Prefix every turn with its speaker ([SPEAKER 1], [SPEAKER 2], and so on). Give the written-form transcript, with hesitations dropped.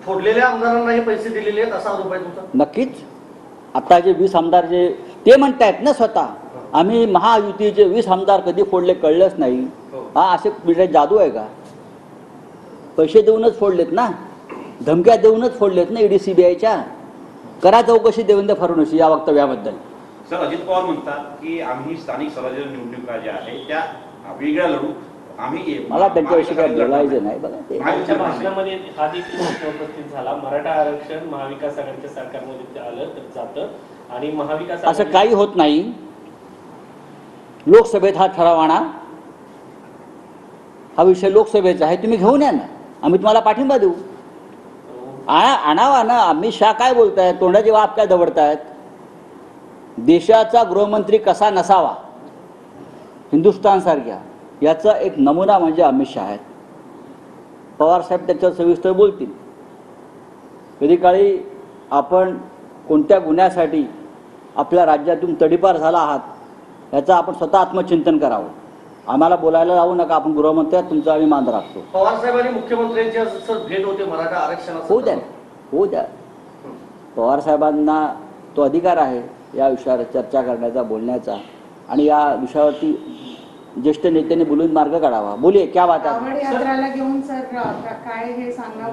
[SPEAKER 1] फोडलेल्या आमदारांना हे पैसे दिलेले आहेत असा आरोप आहे तुमचा?
[SPEAKER 2] नक्कीच. आता जे 20 आमदार जे ते म्हणतायत ना स्वतः आम्ही महायुतीचे 20 आमदार कधी फोडले कळलंच नाही. हा असे म्हणजे जादू आहे का? पैसे देऊनच फोडलेत ना, धमक्या देऊनच फोडलेत ना ईडी सीबीआयच्या. करा चौकशी देवेंद्र फडणवीस या वक्तव्याबद्दल.
[SPEAKER 3] सर, अजित पवार म्हणतात की आम्ही स्थानिक स्वराज्य निवडणुका ज्या आहेत त्या वेगळ्या लढू. आम्ही
[SPEAKER 2] मला त्यांच्याविषयी काय बोलायचं नाही. बघा ते
[SPEAKER 4] त्यांच्या भाषणामध्ये हा देखील प्रश्न उपस्थित झाला, मराठा आरक्षण महाविकास आघाडीच्या सरकारमध्ये आलं तर जातं आणि महाविकास
[SPEAKER 2] असं काही होत नाही. लोकसभेत हा ठराव आणा, हा विषय लोकसभेचा आहे, तुम्ही घेऊन या ना, आम्ही तुम्हाला पाठिंबा देऊ. आणावा ना. अमित शहा काय बोलतायत, तोंडाचे वाप काय दवडतायत. देशाचा गृहमंत्री कसा नसावा हिंदुस्थान सारख्या याचा एक नमुना म्हणजे अमित शहा आहेत. पवार साहेब त्याच्यावर सविस्तर बोलतील. कधी काळी आपण कोणत्या गुन्ह्यासाठी आपल्या राज्यातून तडीपार झाला आहात याचं आपण स्वतः आत्मचिंतन करावं. आम्हाला बोलायला लावू नका. आपण गृहमंत्र्यात तुमचा आम्ही मान राखतो.
[SPEAKER 1] पवार साहेबांनी मुख्यमंत्र्यांची भेट होते मराठा आरक्षणाचं.
[SPEAKER 2] होऊ द्या, होऊ द्या. पवार साहेबांना तो अधिकार आहे या विषयावर चर्चा करण्याचा, बोलण्याचा. आणि या विषयावरती ज्येष्ठ नेत्याने बोलून मार्ग काढावा. बोलिये क्या बात आहे.
[SPEAKER 5] कावड यात्राला घेऊन सर काय हे सांगा.